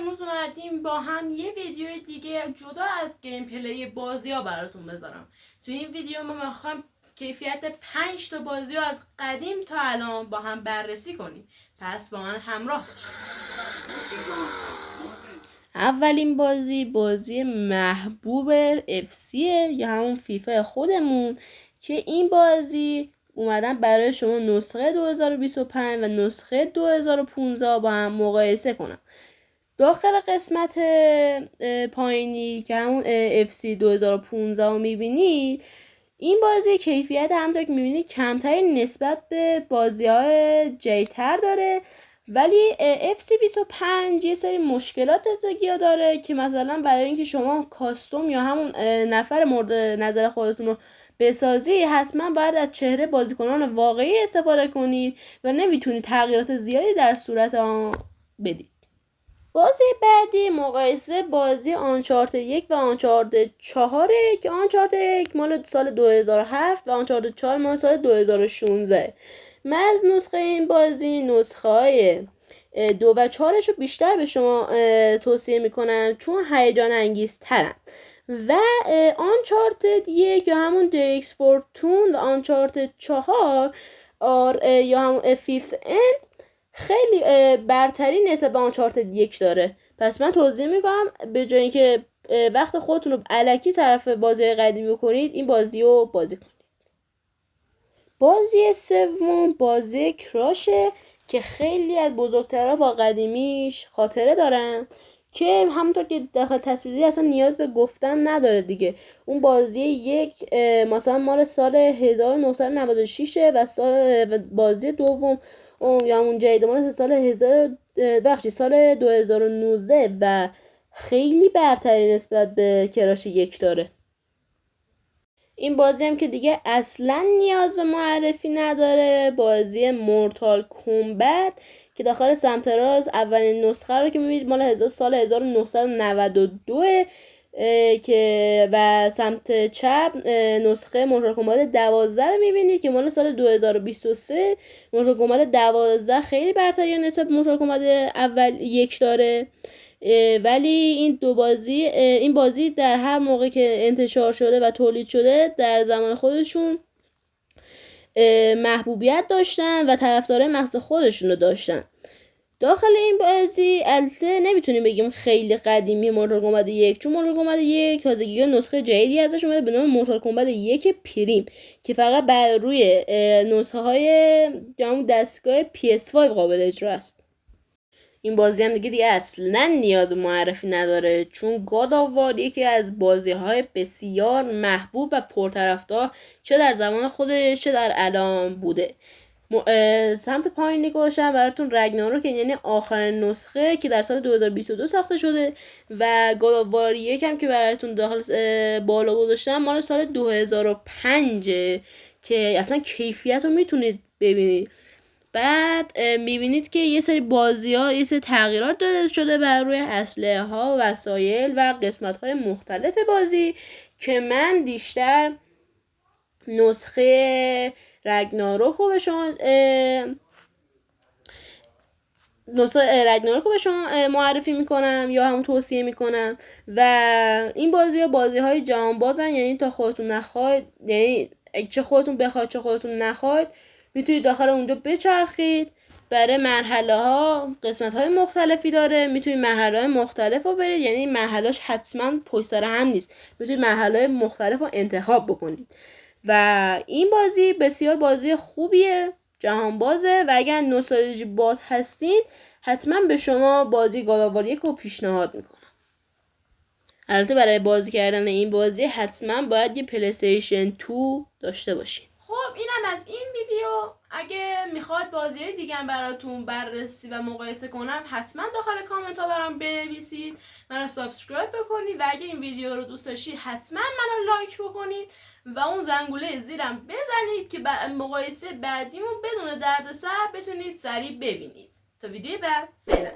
امروز اومدیم با هم یه ویدیو دیگه جدا از گیم پلی بازی ها براتون بذارم. تو این ویدیو ما میخوایم کیفیت 5 تا بازی ها از قدیم تا الان با هم بررسی کنیم. پس با من همراه باشید. اولین بازی محبوب FC یا همون فیفا خودمون که این بازی اومدن برای شما نسخه 2025 و نسخه 2015 با هم مقایسه کنم. داخل قسمت پایینی که همون FC 2015 رو میبینید، این بازی کیفیت همونطور که میبینید کمتری نسبت به بازی های جدیدتر داره، ولی FC 25 یه سری مشکلات ها داره که مثلا برای اینکه شما کاستوم یا همون نفر مورد نظر خودتون رو بسازی حتما باید از چهره بازیکنان واقعی استفاده کنید و نمیتونید تغییرات زیادی در صورت آن بدید. بازی بعدی مقایسه بازی آنچارتد 1 و آنچارتد 4 که آنچارتد 1 مال سال 2007 و آنچارتد 4 مال سال 2016. من از نسخه این بازی نسخه های 2 و 4 رو بیشتر به شما توصیه میکنم چون هیجان انگیز ترن و آنچارتد 1 یا همون دریکس فورتون و آنچارتد 4 یا همون فیف اند خیلی برتری نسبت به آنچارتد 1 داره. پس من توضیح میکنم به جای اینکه وقت خودتون رو الکی طرف بازی قدیمی بکنید این بازی رو بازی کنید. بازی سوم بازی کراشه که خیلی از بزرگترها با قدیمیش خاطره دارن که همونطور که داخل تصویری اصلا نیاز به گفتن نداره دیگه. اون بازی یک مثلا مال سال 1996 و بازی دوم یا همون جدید مال سال 2019 و خیلی برتری نسبت به کراش 1 داره. این بازی هم که دیگه اصلا نیاز به معرفی نداره، بازی مورتال کمبت که داخل سمت راست اولین نسخه رو که میبینید مال سال 1992 که و سمت چپ نسخه مورتال کمبت 12 رو میبینید که مال سال 2023. مورتال کمبت 12 خیلی برتری نسبت به مورتال کمبت اول 1 داره، ولی این بازی در هر موقع که انتشار شده و تولید شده در زمان خودشون محبوبیت داشتن و طرفدارای مخصوص خودشون رو داشتن. داخل این بازی البته نمیتونیم بگیم خیلی قدیمی مورتال کمبت 1 چون مورتال کمبت 1 تازگی نسخه جدیدی ازش اومده به نام مورتال کمبت 1 پریم که فقط بر روی نسخه های دستگاه PS5 قابل اجرا است. این بازی هم دیگه اصلا نیاز معرفی نداره چون گاد آف وار یکی از بازی‌های بسیار محبوب و پرطرفدار چه در زمان خودش چه در الان بوده. سمت پایین نگاشتم براتون رگناروک یعنی آخرین نسخه که در سال 2022 ساخته شده و گاد آف وار یکم که براتون داخل بالا گذاشتم مال سال 2005 که اصلا کیفیت رو میتونید ببینید. بعد میبینید که یه سری بازی ها یه سری تغییرات داده شده بر روی اسلحه ها وسایل و قسمت های مختلف بازی که من بیشتر نسخه رگناروک رو به شما معرفی میکنم یا همون توصیه میکنم و این بازی های جهان بازن، یعنی تا خودتون نخواید، یعنی چه خودتون بخواید چه خودتون نخواید میتونید داخل اونجا بچرخید. برای مرحله ها قسمت های مختلفی داره، میتونید مرحله های مختلف رو برید، یعنی مرحلهاش حتما پشت سر هم نیست، میتونید مرحله های مختلف رو انتخاب بکنید و این بازی بسیار بازی خوبیه، جهان بازه و اگر نوستالژی باز هستین حتما به شما بازی گاد آف وار 1 رو پیشنهاد میکنم. البته برای بازی کردن این بازی حتما باید یه پلی استیشن 2 داشته باشین. خب اینم از این ویدیو. اگه میخواد بازی دیگه براتون بررسی و مقایسه کنم حتما داخل کامنت ها برام بنویسید، منو سابسکرایب بکنید و اگه این ویدیو رو دوست داشتید حتما منو لایک بکنید و اون زنگوله زیرم بزنید که مقایسه بعدیمون بدون دردسر بتونید سریع ببینید. تا ویدیو بعد، فعلا.